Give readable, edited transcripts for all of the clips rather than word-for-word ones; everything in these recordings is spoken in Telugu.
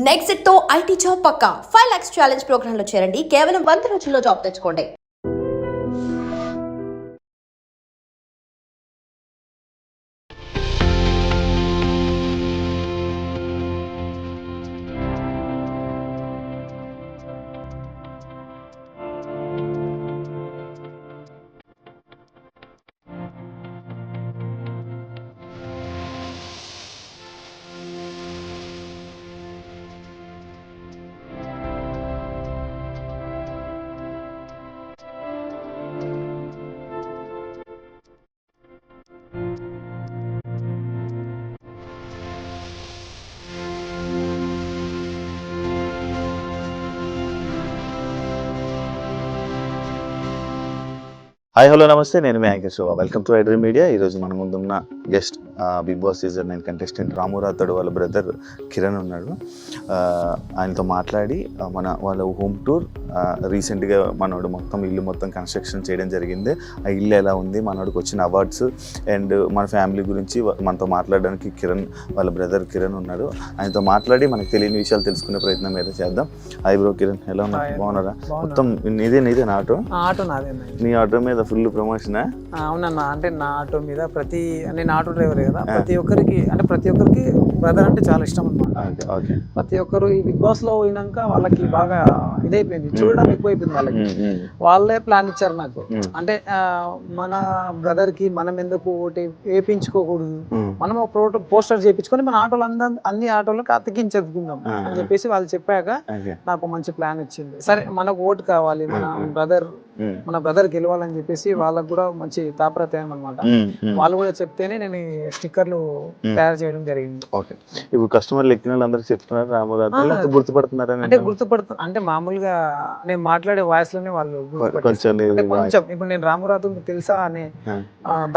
నెక్స్ట్ తో ఐటీ జాబ్ పక్కా 5 lakhs ఛాలెంజ్ ప్రోగ్రామ్ లో చేరండి. కేవలం 100 రోజుల్లో జాబ్ తెచ్చుకోండి. హాయ్ హలో నమస్తే, నేను మీ anchor Shobha. Welcome to iDream media. ఈరోజు మన ముందున్న guest Bigg Boss season 9 contestant Ramu Rathod వాళ్ళ బ్రదర్ కిరణ్ ఉన్నాడు. ఆయనతో మాట్లాడి వాళ్ళ హోమ్ టూర్ రీసెంట్గా మనోడు ఇల్లు మొత్తం కన్స్ట్రక్షన్ చేయడం జరిగింది. ఆ ఇల్లు ఎలా ఉంది, మనోడికి వచ్చిన అవార్డ్స్ అండ్ మన ఫ్యామిలీ గురించి మనతో మాట్లాడడానికి వాళ్ళ బ్రదర్ కిరణ్ ఉన్నాడు. ఆయనతో మాట్లాడి మనకు తెలియని విషయాలు తెలుసుకునే ప్రయత్నం అయితే చేద్దాం. హాయ్ బ్రో కిరణ్, ఎలా ఉన్నా? బాగున్నారా? మొత్తం నీదే నా ఆటో నాదే. నీ ఆటో మీద ఫుల్ ప్రమోషన్? అవునన్నా, అంటే నా ఆటో మీద నేను ఆటో డ్రైవర్ కదా, ప్రతి ఒక్కరికి బ్రదర్ అంటే చాలా ఇష్టం అన్నమాట. ప్రతి ఒక్కరు ఈ బిగ్ బాస్ లో పోయినాక వాళ్ళకి బాగా ఇదైపోయింది, చూడడం ఎక్కువైపోయింది వాళ్ళకి. వాళ్ళే ప్లాన్ ఇచ్చారు నాకు, అంటే మన బ్రదర్ కి మనం ఎందుకు ఓటు వేయించుకోకూడదు, మనం ఒక పోస్టర్ చేయించుకొని మన ఆటోలు అన్ని ఆటోలకు అతికించుకుందాం అని చెప్పేసి వాళ్ళు చెప్పాక నాకు మంచి ప్లాన్ ఇచ్చింది. సరే, మనకు ఓటు కావాలి, మన బ్రదర్ గెలవాలని చెప్పేసి వాళ్ళకు కూడా మంచి తాపత్రయం అనమాట. వాళ్ళు కూడా చెప్తేనే నేను స్టిక్కర్లు తయారు చేయడం జరిగింది. ఇప్పుడు కస్టమర్లు ఎక్కిన వాళ్ళందరూ చెప్తున్నారు రామగారు గుర్తుపడుతున్నారు అంటే మామూలుగా నేను మాట్లాడే వాయిస్ లోనే వాళ్ళు కొంచెం ఇప్పుడు నేను రామరాజు తెలుసా అనే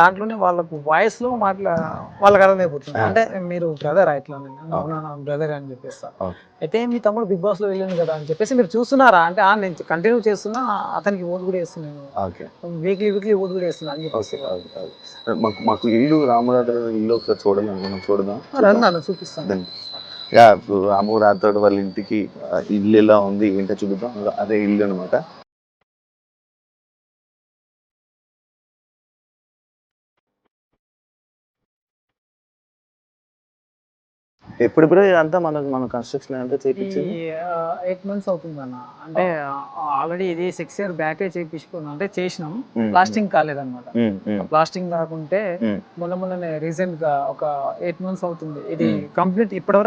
దాంట్లోనే వాళ్ళకు వాయిస్ లో వాళ్ళకి అర్థమైపోతుంది. అంటే మీరు బ్రదర్ ఇట్లా బ్రదర్ అని చెప్పేస్తా. అయితే మీ తమ్ముడు బిగ్ బాస్ లో వెళ్ళింది కదా అని చెప్పేసి మీరు చూస్తున్నారా అంటే నేను కంటిన్యూ చేస్తున్నా, అతనికి ఓటు కూడా వేస్తున్నాను, వీక్లీ ఓటు కూడా వేస్తున్నా అని చెప్పేసి. మాకు ఇల్లు రామరాథోడ్ ఇల్లు ఒకసారి చూడదాం చూపిస్తాను. రాము రాథోడ్ వాళ్ళ ఇంటికి ఇల్లు ఎలా ఉంది ఏంటో చూద్దాం. అదే ఇల్లు అనమాట. ఎప్పుడు ఇదంతా మన కన్స్ట్రక్షన్ అంతా చేయించింది 8 months అవుతుంది అన్న. అంటే ఆల్రెడీ ఇది 6 years బ్యాక్ చేయించుకున్నాం, అంటే చేసినాం, ప్లాస్టింగ్ కాలేదన్నమాట. ప్లాస్టింగ్ కాకుంటే మొన్ననే రీసెంట్ గా ఒక 8 months అవుతుంది ఇది కంప్లీట్. ఇప్పుడు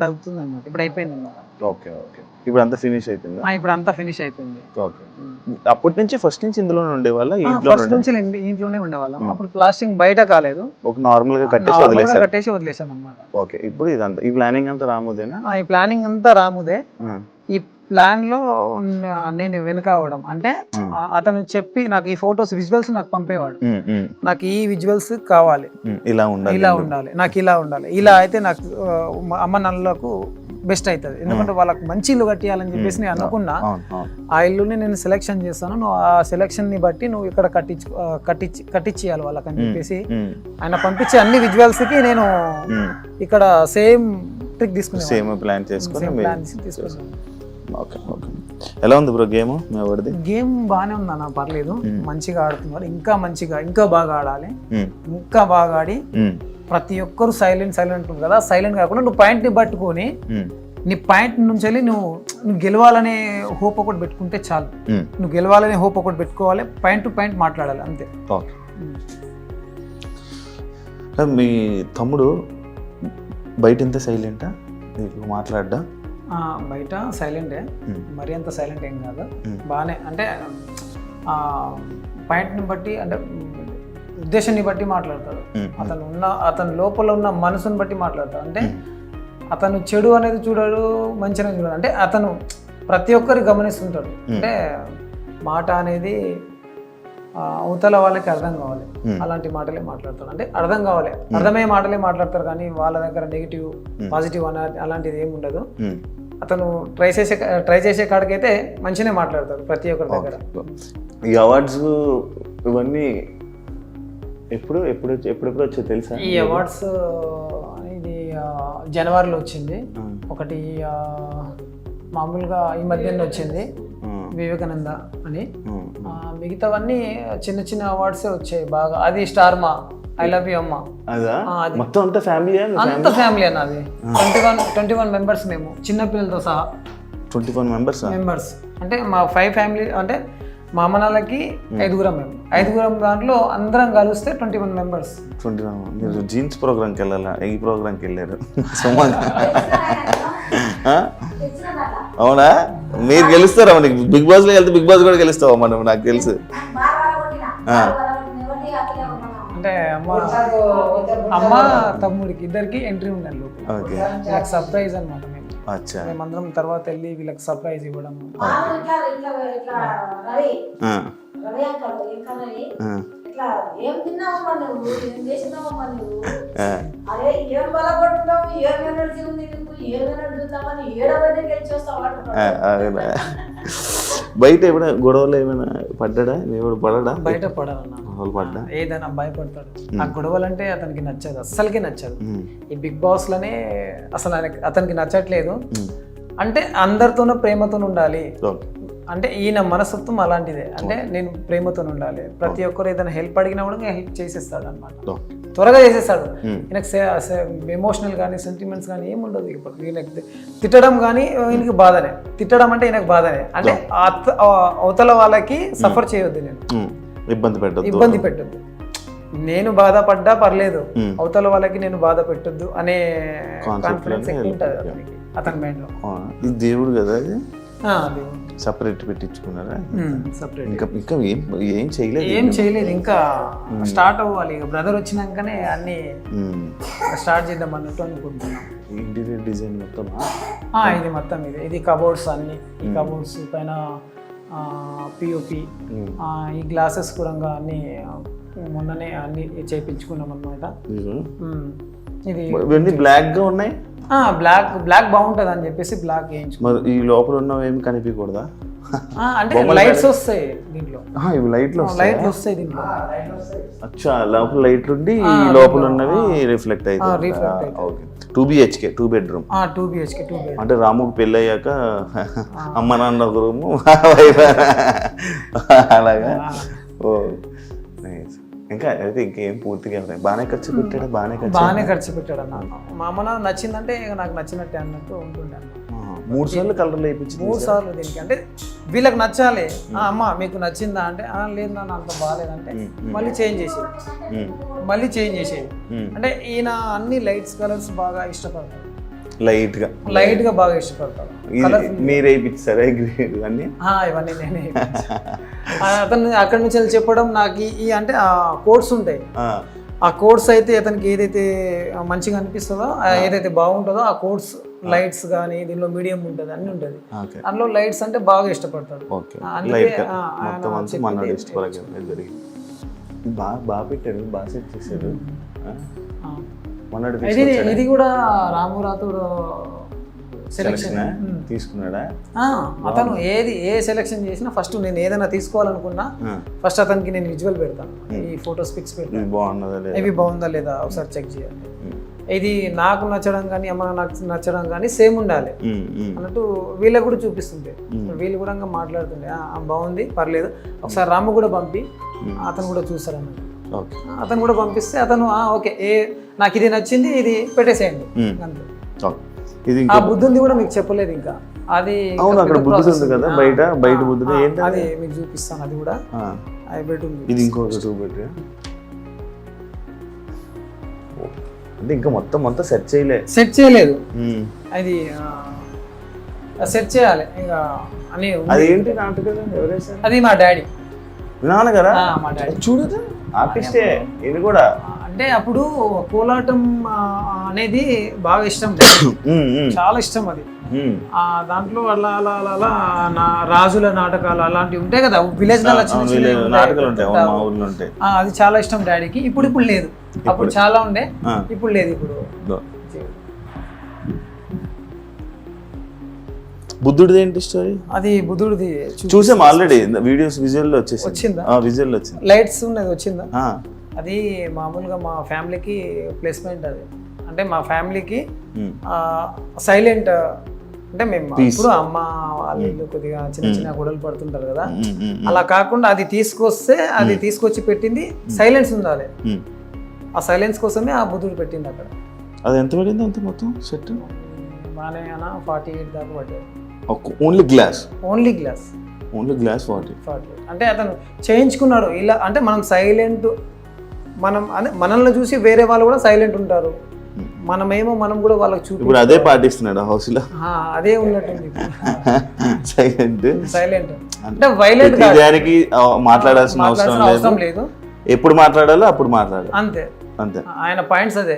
అవుతుంది అన్నమాట, ఇప్పుడు అయిపోయింది అన్నమాట. ఓకే, ఇప్పుడు అంతా ఫినిష్ అయిపోయింది. ఇప్పుడు అంతా ఫినిష్ అయిపోయింది. అప్పటి నుంచి ఫస్ట్ నుంచి ఇందులోనే ఉండేవాళ్ళ? ఫస్ట్ నుంచి ఇంట్లోనే ఉండేవాళ్ళం. అప్పుడు ప్లాస్టింగ్ బయట కాలేదు, ఒక నార్మల్ గా కట్టేసి వదిలేసాం అన్నమాట. ఓకే, ఇప్పుడు ఇదంతా ఈ ప్లానింగ్ అంతా రాముదేనా? ఈ ప్లానింగ్ అంతా రాముదే. ఈ ప్లాన్ లో నేను వెనుక అవడం అంటే అతను చెప్పి నాకు ఈ ఫొటోస్ విజువల్స్ నాకు పంపేవాడు. నాకు ఈ విజువల్స్ కావాలి, ఇలా ఉండాలి, నాకు ఇలా ఉండాలి, ఇలా అయితే నాకు అమ్మ నల్లకు బెస్ట్ అవుతుంది. ఎందుకంటే వాళ్ళకి మంచి ఇల్లు కట్టియాలని చెప్పేసి నేను అనుకున్నా. ఆ ఇల్లుని నేను సెలెక్షన్ చేస్తాను, నువ్వు ఆ సెలెక్షన్ ని బట్టి నువ్వు ఇక్కడ కట్టించేయాలి వాళ్ళకి అని చెప్పేసి ఆయన పంపించే అన్ని విజువల్స్ కి నేను ఇక్కడ సేమ్ ట్రిక్ తీసుకున్నాను, సేమ్ ప్లాన్ తీసుకున్నాను. ఎలా ఉంది బ్రో గేమ్? గేమ్ బాగానే ఉంది అన్న, పర్లేదు, మంచిగా ఆడుతున్నారు. ఇంకా బాగా ఆడాలి, ఇంకా బాగా ఆడి ప్రతి ఒక్కరు సైలెంట్ ఉంటుంది కదా, సైలెంట్ కాకుండా నువ్వు పాయింట్ ని పట్టుకొని నీ పాయింట్ నుంచి వెళ్ళి నువ్వు గెలవాలనే హోప్ ఒకటి పెట్టుకుంటే చాలు. నువ్వు గెలవాలనే హోప్ ఒకటి పెట్టుకోవాలి, పాయింట్ టు పాయింట్ మాట్లాడాలి, అంతే. మీ తమ్ముడు బయట ఎంత సైలెంటా మాట్లాడ్డా? బయట సైలెంటే, మరి అంత సైలెంట్ ఏం కాదు, బాగానే. అంటే పాయింట్ని బట్టి, అంటే ఉద్దేశాన్ని బట్టి మాట్లాడతాడు. అతను లోపల ఉన్న మనసుని బట్టి మాట్లాడతాడు. అంటే అతను చెడు అనేది చూడడు, మంచి అనేది చూడడు. అంటే అతను ప్రతి ఒక్కరికి గమనిస్తుంటాడు. అంటే మాట అనేది అవతల వాళ్ళకి అర్థం కావాలి, అలాంటి మాటలే మాట్లాడతాడు. అంటే అర్థం కావాలి, అర్థమయ్యే మాటలే మాట్లాడతారు, కానీ వాళ్ళ దగ్గర నెగిటివ్ పాజిటివ్ అలాంటిది ఏమి ఉండదు. అతను ట్రై చేసే కాడికైతే మంచిగానే మాట్లాడతాడు ప్రతి ఒక్కరి దగ్గర. ఈ అవార్డ్స్ ఇవన్నీ ఎప్పుడు వచ్చాయి తెలుసా? ఈ అవార్డ్స్ ఇది జనవరిలో వచ్చింది ఒకటి, మామూలుగా ఈ మధ్యన వచ్చింది వివేకానంద అని. మిగతావన్నీ చిన్న చిన్న అవార్డ్సే వచ్చాయి బాగా. అది స్టార్ మా ఐ లవ్ యూ అమ్మ, మొత్తం అంతా ఫ్యామిలీ అన్న. అది 21 మెంబర్స్ మేము చిన్న పిల్లలతో సహా. 21 మెంబర్స్ అంటే మా 5 ఫ్యామిలీ, అంటే మా అమ్మనాలకి 5గురం మేము. 5గురం దాంట్లో అందరం కలిస్తే 21 మెంబర్స్. 21. మీరు జీన్స్ ప్రోగ్రామ్కి వెళ్ళాలా? ఈ ప్రోగ్రామ్కి వెళ్ళారు. అవునా? మీరు గెలుస్తారా? బిగ్ బాస్ లో వెళ్తే బిగ్ బాస్ కూడా గెలుస్తావా మనం? నాకు తెలుసు. అంటే అమ్మ తమ్ముడికి ఇద్దరికి ఎంట్రీ ఉండాలి. సర్ప్రైజ్ అనమాట. మేమందరం తర్వాత వెళ్ళి వీళ్ళకి సర్ప్రైజ్ ఇవ్వడం. బయట ఏమైనా గొడవలు ఏమైనా పడ్డా? పడడా? బయట పడ్డా ఏదైనా భయపడతాడు. ఆ గొడవలు అంటే అతనికి నచ్చదు, అస్సలకి నచ్చదు. ఈ బిగ్ బాస్ లోనే అసలు అతనికి నచ్చట్లేదు. అంటే అందరితోనూ ప్రేమతో ఉండాలి. అంటే ఈయన మనస్తత్వం అలాంటిదే. అంటే నేను ప్రేమతో ఉండాలి. ప్రతి ఒక్కరు ఏదైనా హెల్ప్ అడిగినా కూడా హెల్ప్ చేసేస్తాడు అనమాట. త్వరగా చేసేస్తాడు. ఈయనకు ఎమోషనల్ కానీ సెంటిమెంట్స్ కానీ ఏముండదు. ఈయనకి తిట్టడం కానీ ఈయనకి బాధనే. తిట్టడం అంటే ఈయనకు బాధనే. అంటే అవతల వాళ్ళకి సఫర్ చేయొద్దు, నేను ఇబ్బంది పెట్టద్దు. నేను బాధపడ్డా పర్లేదు, అవతల వాళ్ళకి నేను బాధ పెట్టొద్దు అనే కాన్ఫిడెన్స్ ఎక్కువ ఉంటుంది అతని మైండ్ లో. ఇది దేవుడు కదా, సపరేట్ పెట్టించుకున్నారా? ఇంకా ఏం చేయలేదు. ఇంకా స్టార్ట్ అవ్వాలి. బ్రదర్ వచ్చినాకనే అన్ని స్టార్ట్ చేద్దాం అన్నట్టు అనుకుంటున్నాం. ఇంటీరియర్ డిజైన్ మొత్తం ఇది మొత్తం ఇది కబోర్డ్స్ అన్ని. ఈ కబోర్డ్స్ పైన పిఓపి, ఈ గ్లాసెస్ కూడా అన్ని మొన్ననే అన్ని చేయించుకున్నాం అన్నమాట. ఇది బ్లాక్ గా ఉన్నాయి. బ్లాక్ బాగుంటది అని చెప్పేసి బ్లాక్ వేయించుకున్నాం. ఈ లోపల ఉన్నవి ఏమి కనిపించకూడదా? అంటే లైట్స్ వస్తాయి దీంట్లో. ఇవి లైట్లు వస్తాయి దీంట్లో. అచ్చా, లోపల లైట్లు ఉండి లోపల ఉన్నవి రిఫ్లెక్ట్ అవుతాయి. 2 BHK 2 bedroom. 2 BHK 2 bedroom. అంటే రాముకి పెళ్ళి అయ్యాక అమ్మ నాన్న ఒక రూము అలాగా. ఓ ఇంకా అయితే ఇంకేం పూర్తిగా బాగానే ఖర్చు పెట్టాడు. బాగానే ఖర్చు పెట్టాడు అన్న. మా అమ్మ నాకు నచ్చిందంటే నాకు నచ్చినట్టే అన్నట్టు ఉంటుండే. 3 సార్లు కలర్లు వేయించింది. 3 సార్లు దీనికి. అంటే వీళ్ళకి నచ్చాలి. అమ్మ మీకు నచ్చిందా అంటే లేదు నాన్న అంత బాగాలేదంటే మళ్ళీ చేంజ్ చేసేది. అంటే ఈయన అన్ని లైట్స్ కలర్స్ బాగా ఇష్టపడతాడు. లైట్ గా బాగా ఇష్టపడతాడు. మీరే ఇప్పించారా ఇవన్నీ? ఇవన్నీ నేనే. అతను అక్కడి నుంచి చెప్పడం నాకు ఈ అంటే ఆ కోడ్స్ ఉంటాయి. ఆ కోడ్స్ అయితే అతనికి ఏదైతే మంచిగా అనిపిస్తుందో, ఏదైతే బాగుంటుందో ఆ కోడ్స్ లైట్స్ కానీ దీనిలో మీడియం ఉంటుంది, అన్ని ఉంటుంది. అందులో లైట్స్ అంటే బాగా ఇష్టపడతాడు. బాగా పెట్టాడు, బాగా సెట్ చేశాడు. ఇది కూడా రాము రాథోడ్ సెలెక్షన్ తీసుకున్నాడా? అతను ఏ సెలెక్షన్ చేసినా ఫస్ట్ నేను ఏదైనా తీసుకోవాలనుకున్నా ఫస్ట్ అతనికి నేను విజువల్ పెడతాను. ఈ ఫొటోస్ పిక్స్ పెడతాను, ఇవి బాగుందా లేదా ఒకసారి చెక్ చేయాలి. ఇది నాకు నచ్చడం కానీ అమ్మ నాకు నచ్చడం కానీ సేమ్ ఉండాలి అన్నట్టు వీళ్ళకి కూడా చూపిస్తుంటే వీళ్ళు కూడా మాట్లాడుతుండే బాగుంది పర్లేదు ఒకసారి రాము కూడా పంపి అతను కూడా చూస్తారు అన్నట్టు. అతను కూడా పంపిస్తే అతను ఓకే నాకు ఇది నచ్చింది ఇది పెట్టేసేయండి అంతే. ఆ బుద్ధుంది కూడా మీకు చెప్పలేదు ఇంకా. అది బయట బుద్ధుడు అది మీకు చూపిస్తాను. అది కూడా బెడ్రూమ్. ఇది ఇంకొక 2 bedroom. అంటే ఇంకా మొత్తం సెట్ చేయలేదు. అది సెట్ చేయాలి ఇక అని. అదేంటి నాటకం ఎవరేసారు? అది మా డాడీ. నాన్నగారా? మా డాడీ చూడదు ఆర్టిస్టే. ఇది కూడా అంటే అప్పుడు కోలాటం అనేది బాగా ఇష్టం, చాలా ఇష్టం అది. దాంట్లో అలా అలా అలా అలా రాజుల నాటకాలు అలాంటివి ఉంటాయి కదా, విలేజ్ అది చాలా ఇష్టం డాడీకి. ఇప్పుడు లేదు, అప్పుడు చాలా ఉండే, ఇప్పుడు లేదు. ఇప్పుడు బుద్ధుడిది ఏంటి స్టోరీ? అది బుద్ధుడిది చూసాం ఆల్రెడీ, విజువల్ వచ్చిందా? విజువల్ వచ్చింది, లైట్స్ ఉన్నది వచ్చిందా? అది మామూలుగా మా ఫ్యామిలీకి ప్లేస్మెంట్ అది. అంటే మా ఫ్యామిలీకి సైలెంట్ అంటే మేము ఇప్పుడు అమ్మ వాళ్ళ ఇల్లు కొద్దిగా చిన్న చిన్న గొడవలు పడుతుంటారు కదా, అలా కాకుండా అది తీసుకొచ్చి పెట్టింది సైలెన్స్ ఉండాలి. ఆ సైలెన్స్ కోసమే ఆ బుద్ధుడు పెట్టింది అక్కడ. అది ఎంత పడింది అంత మొత్తం సెట్? బాగానే 48 దాకా పడ్డాయి. ఓన్లీ గ్లాస్ 40 అంటే అతను చేయించుకున్నాడు ఇలా. అంటే మనం సైలెంట్, అదే మనల్ని చూసి వేరే వాళ్ళు కూడా సైలెంట్ ఉంటారు, మనం కూడా వాళ్ళకి చూపి ఇప్పుడు అదే పాటిస్తున్నాడు హౌస్ లో. అదే ఉన్నట్టుంది సైలెంట్ అంటే వైలెంట్ దానికి మాట్లాడాల్సిన అవసరం లేదు. ఎప్పుడు మాట్లాడాలో అప్పుడు మాట్లాడాలి అంతే. ఆయన పాయింట్స్ అదే.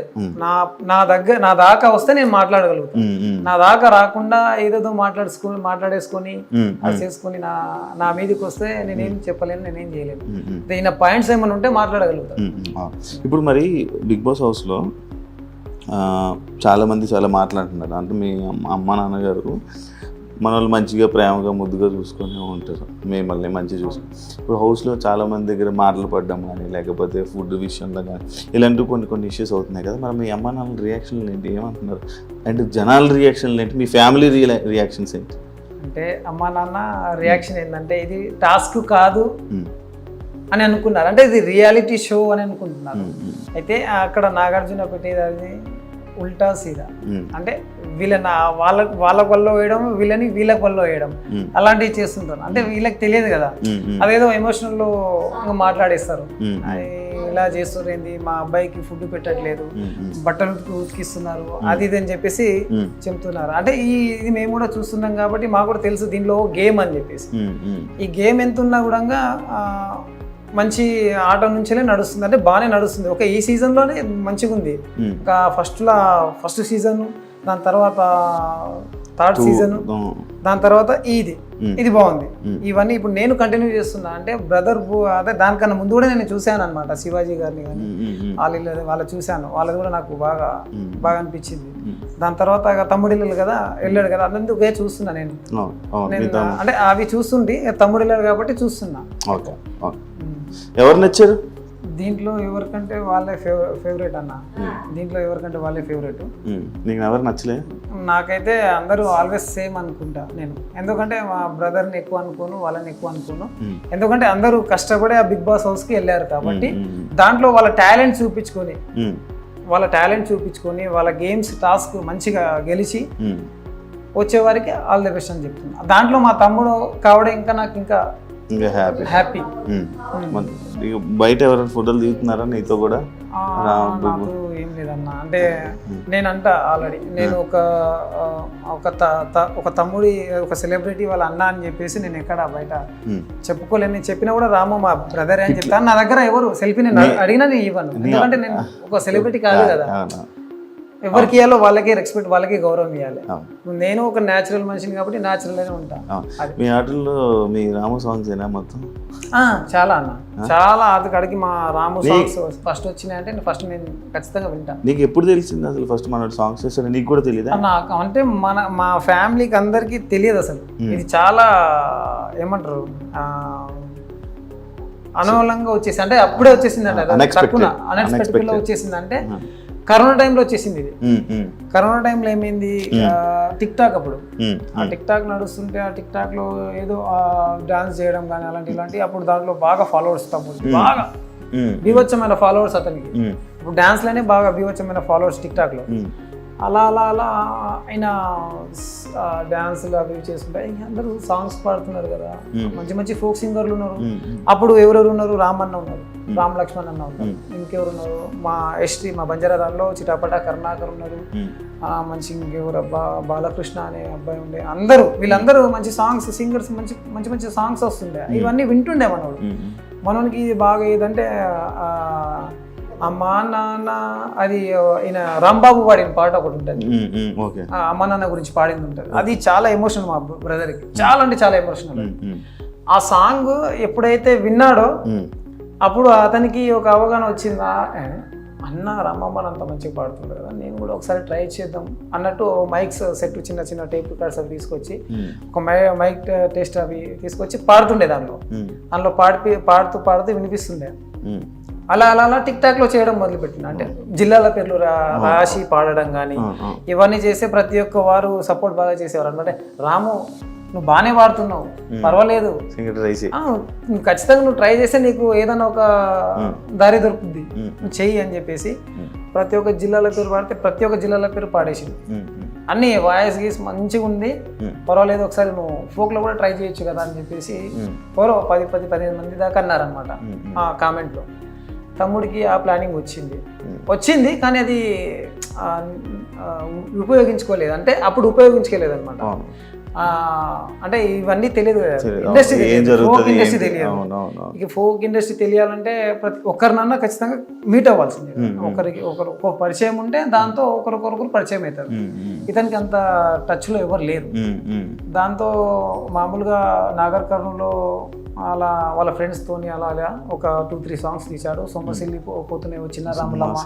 నా దాకా వస్తే నేను మాట్లాడగలుగుతాను, నా దాకా రాకుండా ఏదేదో మాట్లాడేసుకొని అది చేసుకొని నా మీదకి వస్తే నేనేం చెప్పలేను, నేనేం చేయలేను. ఈయన పాయింట్స్ ఏమైనా ఉంటే మాట్లాడగలుగుతాను. ఇప్పుడు మరి బిగ్ బాస్ హౌస్ లో చాలామంది చాలా మాట్లాడుతున్నారు. అంటే మీ అమ్మ నాన్నగారు మన వాళ్ళు మంచిగా ప్రేమగా ముద్దుగా చూసుకొని ఉంటారు, మిమ్మల్ని మంచిగా చూసుకొని. ఇప్పుడు హౌస్లో చాలామంది దగ్గర మాటలు పడ్డం కానీ లేకపోతే ఫుడ్ విషయంలో కానీ ఇలాంటివి కొన్ని ఇష్యూస్ అవుతున్నాయి కదా. మరి మీ అమ్మ నాన్నల రియాక్షన్లు ఏంటి, ఏమంటున్నారు? అంటే జనాల రియాక్షన్లు ఏంటి, మీ ఫ్యామిలీ రియాక్షన్స్ ఏంటి? అంటే అమ్మ నాన్న రియాక్షన్ ఏంటంటే ఇది టాస్క్ కాదు అని అనుకున్నారు, అంటే ఇది రియాలిటీ షో అని అనుకుంటున్నారు. అయితే అక్కడ నాగార్జున పెట్టేది అది ఉల్టా సీదా. అంటే వాళ్ళ వల్ల వేయడం, వీళ్ళకి వల్ల వేయడం, అలాంటివి చేస్తుంటారు. అంటే వీళ్ళకి తెలియదు కదా, అదేదో ఎమోషనల్లో మాట్లాడేస్తారు. ఇలా చేస్తారు ఏంది, మా అబ్బాయికి ఫుడ్ పెట్టట్లేదు, బట్టలు ఉతికిస్తున్నారు, అది ఇది అని చెప్పేసి చెప్తున్నారు. అంటే ఇది మేము కూడా చూస్తున్నాం కాబట్టి మాకు కూడా తెలుసు దీనిలో గేమ్ అని చెప్పేసి. ఈ గేమ్ ఎంత ఉన్నా కూడా మంచి ఆట నుంచే నడుస్తుంది, అంటే బాగానే నడుస్తుంది. ఒక ఈ సీజన్లోనే మంచిగా ఉంది. ఇంకా ఫస్ట్ సీజన్, దాని తర్వాత థర్డ్ సీజన్, దాని తర్వాత ఇది బాగుంది. ఇవన్నీ ఇప్పుడు నేను కంటిన్యూ చేస్తున్నా. అంటే బ్రదర్ అదే దానికన్నా ముందు కూడా నేను చూశాను అనమాట, శివాజీ గారిని కానీ వాళ్ళ చూశాను, వాళ్ళది కూడా నాకు బాగా అనిపించింది. దాని తర్వాత తమ్ముడిల్లు కదా వెళ్ళాడు కదా, అందుకే చూస్తున్నా నేను. అంటే అవి చూస్తుంటే తమ్ముడు వెళ్ళాడు కాబట్టి చూస్తున్నా. ఎవరు నచ్చారు దీంట్లో? ఎవరికంటే వాళ్ళే ఫేవరెట్ అన్న. దీంట్లో ఎవరికంటే వాళ్ళే ఫేవరెట్. నీకు ఎవరు నచ్చలే? నాకైతే అందరూ ఆల్వేస్ సేమ్ అనుకుంటా నేను. ఎందుకంటే మా బ్రదర్ని ఎక్కువ అనుకోను, వాళ్ళని ఎక్కువ అనుకోను. ఎందుకంటే అందరూ కష్టపడి ఆ బిగ్ బాస్ హౌస్కి వెళ్ళారు కాబట్టి దాంట్లో వాళ్ళ టాలెంట్ చూపించుకొని వాళ్ళ గేమ్స్ టాస్క్ మంచిగా గెలిచి వచ్చేవారికి ఆల్ ది బెస్ట్ అని చెప్తున్నా. దాంట్లో మా తమ్ముడు కావడం ఇంకా నాకు ఇంకా హ్యాపీ. బయట ఎవరైనా ఫోటోలు దిగుతున్నారా నీతో కూడా? నాకు ఏం లేదన్నా. అంటే నేనంట ఆల్రెడీ నేను ఒక తమ్ముడి ఒక సెలబ్రిటీ వాళ్ళ అన్న అని చెప్పేసి నేను ఎక్కడ బయట చెప్పుకోలేను. నేను చెప్పినా కూడా రాము మా బ్రదర్ అని చెప్తాను. నా దగ్గర ఎవరు సెల్ఫీ నేను అడిగినా నేను ఇవ్వను, ఎందుకంటే నేను ఒక సెలబ్రిటీ కాదు కదా. ఎవరికి ఇవ్వాలో వాళ్ళకి రెస్పెక్ట్, వాళ్ళకి గౌరవం ఇవ్వాలి. నేను ఒక న్యాచురల్ మనిషిని కాబట్టి న్యాచురల్ గానే ఉంటాను. మీ ఆటల్లో మీ రాము సాంగ్స్ ఏనా మొత్తం? చాలా అన్న, చాలా అక్కడికి మా రాము సాంగ్స్ ఫస్ట్ వచ్చినాయంటే ఫస్ట్ నేను ఖచ్చితంగా వింటాను. నీకు ఎప్పుడు తెలిసింది అసలు ఫస్ట్ మన సాంగ్స్ చేస్తాను? నీకు కూడా తెలియదా? నాకు అంటే మా ఫ్యామిలీకి అందరికి తెలియదు అసలు. ఇది చాలా ఏమంటారు అనూలంగా వచ్చేసి, అంటే అప్పుడే వచ్చేసింది అంటే అన్ఎక్స్పెక్టెడ్ గా వచ్చేసింది. అంటే కరోనా టైంలో వచ్చేసింది ఇది. కరోనా టైంలో ఏమైంది, టిక్ టాక్ అప్పుడు ఆ టిక్ టాక్ నడుస్తుంటే ఆ టిక్ టాక్ లో ఏదో డాన్స్ చేయడం కానీ ఇలాంటి అప్పుడు దాంట్లో బాగా ఫాలోవర్స్, బాగా బీభత్సమైన ఫాలోవర్స్ అతనికి. ఇప్పుడు డాన్స్ లోనే బాగా బీభత్సమైన ఫాలోవర్స్ టిక్ టాక్ లో. అలా ఆయన డాన్సులు అవి చేసుకుంటే అందరూ సాంగ్స్ పాడుతున్నారు కదా, మంచి ఫోక్ సింగర్లు ఉన్నారు. అప్పుడు ఎవరెవరు ఉన్నారు, రామన్న ఉన్నారు, రామ్ లక్ష్మణ్ అన్న ఉన్నారు, ఇంకెవరు ఉన్నారు, మా ఎస్టీ మా బంజారాలో చిటాపట కరుణాకర్ ఉన్నారు, మంచి ఇంకెవరు బాలకృష్ణ అనే అబ్బాయి ఉండే. వీళ్ళందరూ మంచి సాంగ్స్ సింగర్స్, మంచి సాంగ్స్ వస్తుండే. ఇవన్నీ వింటుండే మనోనికి. బాగా ఏదంటే అమ్మా నాన్న, అది ఈయన రాంబాబు పాడిన పాట ఒకటి ఉంటుంది, అమ్మా నాన్న గురించి పాడింది ఉంటుంది. అది చాలా ఎమోషనల్ మా బ్రదర్కి, చాలా అంటే చాలా ఎమోషనల్. ఆ సాంగ్ ఎప్పుడైతే విన్నాడో అప్పుడు అతనికి ఒక అవగాహన వచ్చిందా, అన్న రాంబాబు అంత మంచిగా పాడుతుంది కదా, నేను కూడా ఒకసారి ట్రై చేద్దాం అన్నట్టు మైక్స్ సెట్, చిన్న టేప్ రికార్డ్స్ అవి తీసుకొచ్చి ఒక మైక్ టెస్ట్ అవి తీసుకొచ్చి పాడుతుండే. దాంట్లో పాడుతూ వినిపిస్తుండే. అలా అలా అలా టిక్ టాక్ లో చేయడం మొదలుపెట్టిన, అంటే జిల్లాల పేర్లు రాసి పాడడం కానీ ఇవన్నీ చేస్తే ప్రతి ఒక్క వారు సపోర్ట్ బాగా చేసేవారు అనమాట. రాము నువ్వు బాగానే వాడుతున్నావు, పర్వాలేదు, నువ్వు ఖచ్చితంగా నువ్వు ట్రై చేస్తే నీకు ఏదైనా ఒక దారి దొరుకుతుంది, నువ్వు చెయ్యి అని చెప్పేసి ప్రతి ఒక్క జిల్లాల పేరు పాడితే ప్రతి ఒక్క జిల్లాల పేరు పాడేసింది. అన్ని వాయిస్ గీస్ మంచిగా ఉంది, పర్వాలేదు, ఒకసారి నువ్వు ఫోక్ లో కూడా ట్రై చేయొచ్చు కదా అని చెప్పేసి ఎవరో 10-15 మంది దాకా అన్నారనమాట ఆ కామెంట్లో. తమ్ముడికి ఆ ప్లానింగ్ వచ్చింది కానీ అది ఉపయోగించుకోలేదు, అంటే అప్పుడు ఉపయోగించుకోలేదు అనమాట. అంటే ఇవన్నీ తెలియదు కదా, ఇండస్ట్రీ ఫోక్ ఇండస్ట్రీ తెలియదు. ఇక ఫోక్ ఇండస్ట్రీ తెలియాలంటే ప్రతి ఒక్కరినన్నా ఖచ్చితంగా మీట్ అవ్వాల్సిందే. ఒకరు పరిచయం ఉంటే దాంతో ఒకరికొకరు పరిచయం అవుతారు. ఇతనికి అంత టచ్ లో ఎవరు లేరు. దాంతో మామూలుగా నాగర్ కర్నూలులో అలా వాళ్ళ ఫ్రెండ్స్ తోని అలా ఒక 2-3 సాంగ్స్ తీశాడు. సొమ్మసిల్లి పోతూనే వచ్చిన రాములమ్మ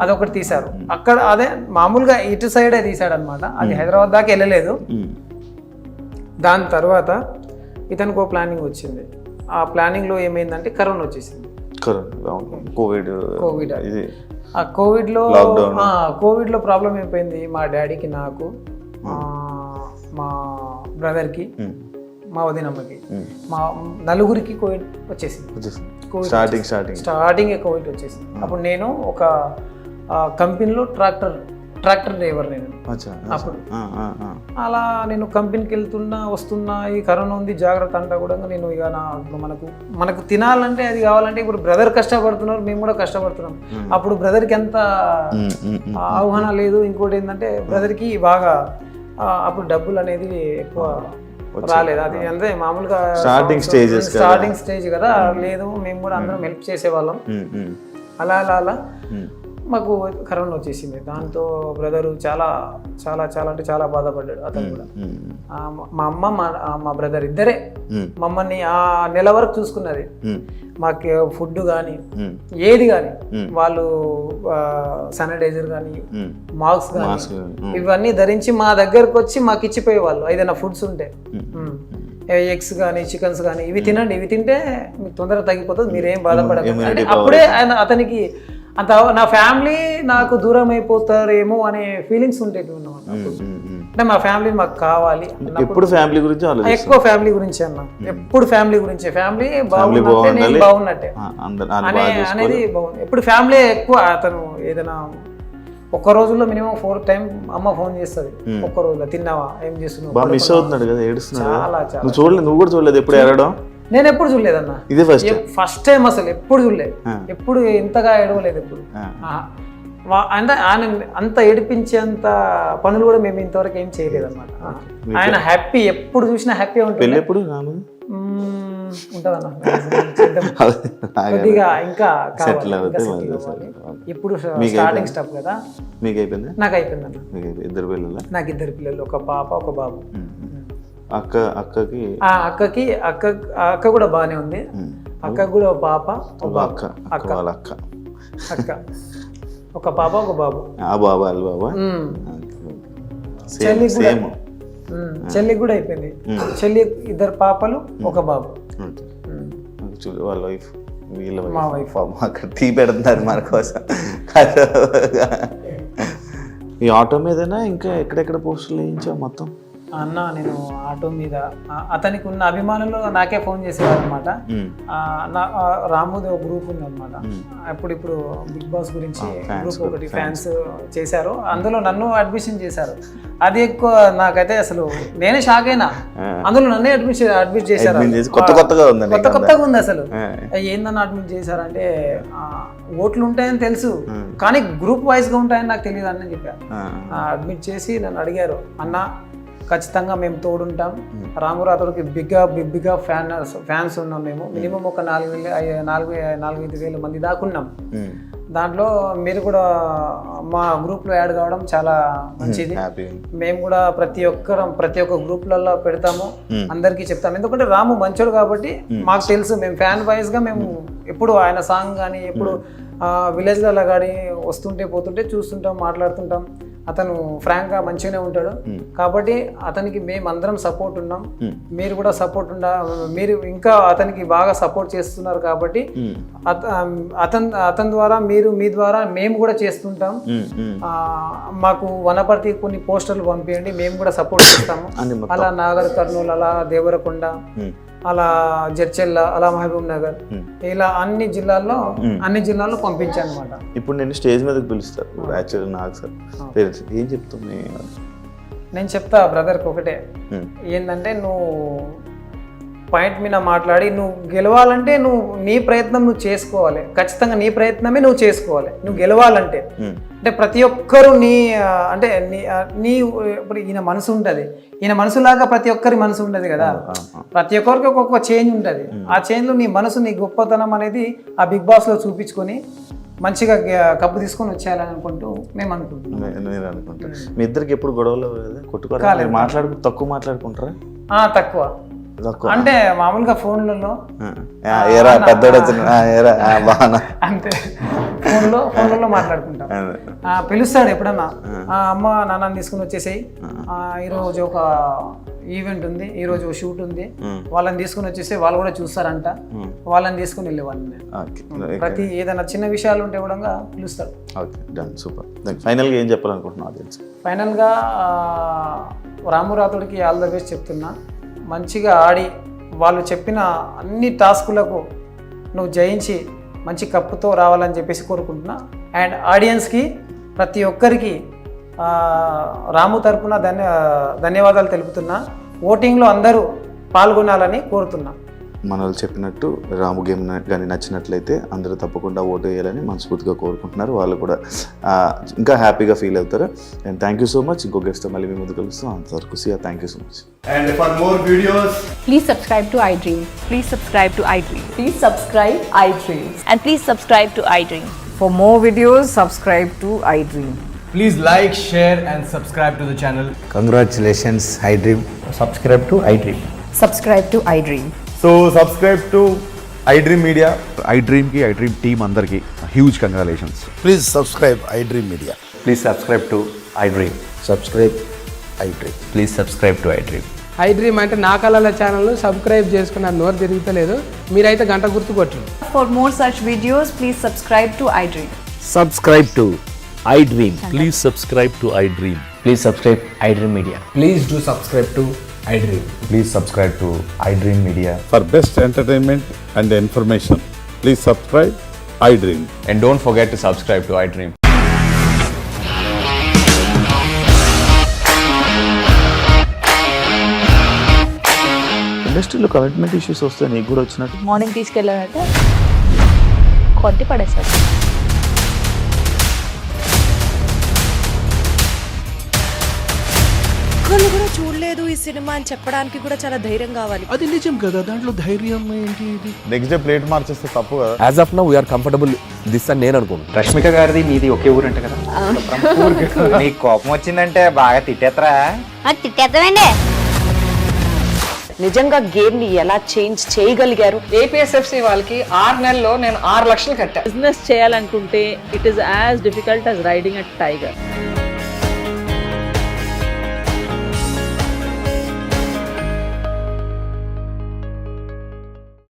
అదొకటి తీశారు. అక్కడ అదే మామూలుగా ఇటు సైడే తీశాడు అనమాట. అది హైదరాబాద్ దాకా వెళ్ళలేదు. దాని తర్వాత ఇతనికి ఒక ప్లానింగ్ వచ్చింది. ఆ ప్లానింగ్లో ఏమైందంటే కరోనా వచ్చేసింది. కోవిడ్ ఆ కోవిడ్లో ప్రాబ్లం అయిపోయింది మా డాడీకి, నాకు, మా బ్రదర్కి, మా వదినమ్మకి, మా నలుగురికి కోవిడ్ వచ్చేసింది. స్టార్టింగ్ కోవిడ్ వచ్చేసింది. అప్పుడు నేను ఒక కంపెనీలో ట్రాక్టర్ డ్రైవర్ నేను. అప్పుడు అలా నేను కంపెనీకి వస్తున్నా ఈ కరోనా ఉంది జాగ్రత్త అంటా కూడా నేను ఇక మనకు తినాలంటే అది కావాలంటే ఇప్పుడు బ్రదర్ కష్టపడుతున్నారు, మేము కూడా కష్టపడుతున్నాం. అప్పుడు బ్రదర్కి ఎంత అవగాహన లేదు. ఇంకోటి ఏంటంటే బ్రదర్కి బాగా అప్పుడు డబ్బులు అనేది ఎక్కువ రాలేదు. అది అంటే మామూలుగా స్టార్టింగ్ స్టేజ్ కదా, లేదు మేము కూడా అందరం హెల్ప్ చేసేవాళ్ళం. అలా అలా అలా మాకు కరోనా వచ్చేసింది. దాంతో బ్రదరు చాలా చాలా చాలా అంటే చాలా బాధపడ్డాడు. అతను కూడా మా అమ్మ మా బ్రదర్ ఇద్దరే మమ్మల్ని ఆ నెల వరకు చూసుకున్నది. మాకు ఫుడ్ కానీ ఏది కానీ వాళ్ళు శానిటైజర్ కానీ మాస్క్ కానీ ఇవన్నీ ధరించి మా దగ్గరకు వచ్చి మాకు ఇచ్చిపోయేవాళ్ళు. ఏదైనా ఫుడ్స్ ఉంటే ఎగ్స్ కానీ చికెన్స్ కానీ ఇవి తినండి, ఇవి తింటే మీకు తొందరగా తగ్గిపోతుంది, మీరేం బాధపడకండి. అప్పుడే అతనికి అంత నా ఫ్యామిలీ నాకు దూరం అయిపోతారేమో అనే ఫీలింగ్స్ ఉండేవి అన్నమాట. అంటే మా ఫ్యామిలీ మాకు కావాలి, ఎక్కువ ఫ్యామిలీ గురించి అన్న, ఎప్పుడు ఫ్యామిలీ గురించి, ఫ్యామిలీ బాగున్నట్టే నేను బాగున్నట్టే అనేది బాగుంది. ఎప్పుడు ఫ్యామిలీ ఎక్కువ. అతను ఏదైనా ఒక్క రోజుల్లో మినిమం 4 times అమ్మ ఫోన్ చేస్తుంది. ఒక్క రోజులో తిన్నావా, ఏం చేస్తున్నావు, మిస్ అవుతున్నాడు కదా, ఏడుస్తున్నాడు. నువ్వు కూడా చూడలేదు ఎప్పుడు ఏడవడం? నేను ఎప్పుడు చూడలేదన్న, ఇదే ఫస్ట్ టైం అసలు ఎప్పుడు చూడలేదు, ఎప్పుడు ఇంతగా ఏడవలేదు ఎప్పుడు. అంటే ఆయన అంత ఏడిపించేంత పనులు కూడా మేము ఇంతవరకు ఏం చేయలేదు అనమాట. ఆయన హ్యాపీ, ఎప్పుడు చూసినా హ్యాపీ ఉంటుంది. ఉంటుందన్న కొద్దిగా ఇంకా ఇప్పుడు స్టార్టింగ్ స్టెప్ కదా. నాకు అయిపోయిందన్న. నాకు 2 పిల్లలు, ఒక పాప ఒక బాబు. అక్క కూడా బాగానే ఉంది. అక్క కూడా ఒక పాప ఒక పాప ఒక బాబు. చెల్లికి కూడా అయిపోయింది. చెల్లి 2 పాపలు ఒక బాబు. వాళ్ళ వైఫ్, మా వైఫ్ అక్కడ టీ పెడుతున్నారు మన కోసం. ఈ ఆటో మీదనా ఇంకా ఎక్కడెక్కడ పోస్టులు వేయించావు మొత్తం? అన్న నేను ఆటో మీద అతనికి ఉన్న అభిమానులు నాకే ఫోన్ చేసేవారు అనమాట. రాముది ఒక గ్రూప్ ఉంది అనమాట. ఇప్పుడు బిగ్ బాస్ గురించి గ్రూప్ ఒకటి ఫ్యాన్స్ చేశారు, అందులో నన్ను అడ్మిషన్ చేశారు. అది ఎక్కువ నాకైతే అసలు నేనే షాక్ అయినా. అందులో నన్నే అడ్మిట్ చేశారు. కొత్తగా ఉంది అసలు. ఏందన్నా అడ్మిట్ చేశారంటే ఓట్లు ఉంటాయని తెలుసు కానీ గ్రూప్ వైజ్ గా ఉంటాయని నాకు తెలియదు అని చెప్పారు. అడ్మిట్ చేసి నన్ను అడిగారు, అన్న ఖచ్చితంగా మేము తోడుంటాం, రామురాతడికి బిగ్గా ఫ్యాన్స్ ఉన్నాం మేము. మినిమం ఒక 4,000-5,000 మంది దాకా ఉన్నాం. దాంట్లో మీరు కూడా మా గ్రూప్లో యాడ్ కావడం చాలా మంచిది. మేము కూడా ప్రతి ఒక్క గ్రూప్లలో పెడతాము, అందరికీ చెప్తాము. ఎందుకంటే రాము మంచోడు కాబట్టి మాకు తెలుసు. మేము ఫ్యాన్ వైజ్గా మేము ఎప్పుడు ఆయన సాంగ్ కానీ ఎప్పుడు విలేజ్లలో కానీ వస్తుంటే పోతుంటే చూస్తుంటాం, మాట్లాడుతుంటాం. అతను ఫ్రాంక్ గా మంచిగానే ఉంటాడు. కాబట్టి అతనికి మేమందరం సపోర్ట్ ఉన్నాం, మీరు కూడా సపోర్ట్ మీరు ఇంకా అతనికి బాగా సపోర్ట్ చేస్తున్నారు. కాబట్టి అతని ద్వారా మీ ద్వారా మేము కూడా చేస్తుంటాం. మాకు వనపర్తి కొన్ని పోస్టర్లు పంపించండి, మేము కూడా సపోర్ట్ చేస్తాము. అలా నాగర్ కర్నూలు, అలా దేవరకొండ, అలా జడ్చెల్ల, అలా మహబూబ్ నగర్, ఇలా అన్ని జిల్లాల్లో పంపించాను అనమాట. ఇప్పుడు నేను స్టేజ్ మీదకి పిలుస్తారు యాక్చువల్లీ నాకు సార్ పేరెంట్స్ ఏం చెప్తుంది? నేను చెప్తా బ్రదర్కి ఒకటే, ఏంటంటే నువ్వు పాయింట్ మీద మాట్లాడి నువ్వు గెలవాలంటే నువ్వు నీ ప్రయత్నం నువ్వు చేసుకోవాలి. ఖచ్చితంగా నీ ప్రయత్నమే నువ్వు చేసుకోవాలి నువ్వు గెలవాలంటే. అంటే ప్రతి ఒక్కరు అంటే నీ ఇప్పుడు ఈయన మనసు ఉంటుంది, ఈయన మనసులాగా ప్రతి ఒక్కరి మనసు ఉంటుంది కదా. ప్రతి ఒక్కరికి ఒక్కొక్క చేంజ్ ఉంటుంది. ఆ చేంజ్లో నీ మనసు, నీ గొప్పతనం అనేది ఆ బిగ్ బాస్లో చూపించుకొని మంచిగా కప్పు తీసుకొని వచ్చేయాలని అనుకుంటూ మేము అనుకుంటున్నాం. మీ ఇద్దరికి ఎప్పుడు గొడవలు కొట్టుకోవాలి? తక్కువ మాట్లాడుకుంటారా? తక్కువ అంటే మామూలుగా ఫోన్లలో అంతే, ఫోన్లలో మాట్లాడుకుంటాం. పిలుస్తాడు ఎప్పుడన్నా, అమ్మ నాన్న తీసుకుని వచ్చేసాయి, ఈరోజు ఒక ఈవెంట్ ఉంది, ఈరోజు షూట్ ఉంది, వాళ్ళని తీసుకుని వచ్చేసి వాళ్ళు కూడా చూస్తారంట, వాళ్ళని తీసుకుని వెళ్ళేవాళ్ళని. ప్రతి ఏదైనా చిన్న విషయాలు ఉంటే కూడా పిలుస్తాడు. ఫైనల్గా ఏం చెప్పాలనుకుంటున్నాను? ఫైనల్గా రాము రాథోడ్కి ఆల్ ద బెస్ట్ చెప్తున్నా. మంచిగా ఆడి వాళ్ళు చెప్పిన అన్ని టాస్కులకు నువ్వు జయించి మంచి కప్పుతో రావాలని చెప్పేసి కోరుకుంటున్నా. అండ్ ఆడియన్స్కి ప్రతి ఒక్కరికి రాము తరపున ధన్యవాదాలు తెలుపుతున్నా. ఓటింగ్లో అందరూ పాల్గొనాలని కోరుతున్నా. మనల్ని చెప్పినట్టు రాము గేమ్ కానీ నచ్చినట్లయితే అందరూ తప్పకుండా ఓటు వేయాలని మనస్ఫూర్తిగా కోరుకుంటున్నారు. వాళ్ళు కూడా ఇంకా హ్యాపీగా ఫీల్ అవుతారు. And thank you so much. ఇంకో గెస్ట్తో మళ్ళీ మీ ముందు కలుస్తాం. అంతవరకు see ya, thank you so much. And for more videos, please subscribe to iDream. Please subscribe to iDream. Please subscribe iDream. And please subscribe to iDream. For more videos, subscribe to iDream. please like, share and subscribe to the channel. Congratulations, iDream. Subscribe to iDream. Subscribe to iDream. So subscribe to iDream Media. iDream team andarki huge congratulations. Please subscribe iDream Media. Please subscribe to iDream. Subscribe iDream. Please subscribe to iDream. iDream అంటే నా కళల ఛానల్ సబ్స్క్రైబ్ చేసుకున్న నోరు తిరుగుతలేదు, మీరైతే గంట గుర్తు కొట్టండి. For more such videos, please subscribe to iDream. Subscribe to iDream. Please subscribe to iDream. Please subscribe iDream Media. Please do subscribe to iDream. Please subscribe to iDream Media. For best entertainment and information, please subscribe iDream. And don't forget to subscribe to iDream. ఇండస్ట్రీలో కమిట్మెంట్ ఇష్యూస్ వస్తే నీకు కూడా వచ్చినట్టు? మార్నింగ్ తీసుకెళ్ళాలంటే కొట్టి పడేస్తాడు. ఒక్కళ్ళు కూడా చూడలేదు ఈ సినిమా అని చెప్పడానికి కూడా చాలా ధైర్యం కావాలి. అది నిజం కదా, దాంట్లో ధైర్యం ఏంటి? ఇది నెక్స్ట్ డే ప్లేట్ మార్చేస్తే తప్పు కదా. As of now, we are comfortable this అని నేను అనుకుంటున్నాను. రష్మిక గారిది మీది ఒకే ఊరు అంట కదా. నీకు కోపం వచ్చిందంటే బాగా తిట్టేత్తరా? తిట్టేద్దామండి. నిజంగా గేమ్ ని ఎలా చేంజ్ చేయగలిగారు? ఏపీఎస్ఎఫ్సి వాళ్ళకి 6 నెలల్లో నేను 6 లక్షలు కట్టా. బిజినెస్ చేయాలనుకుంటే it is as difficult as riding a tiger.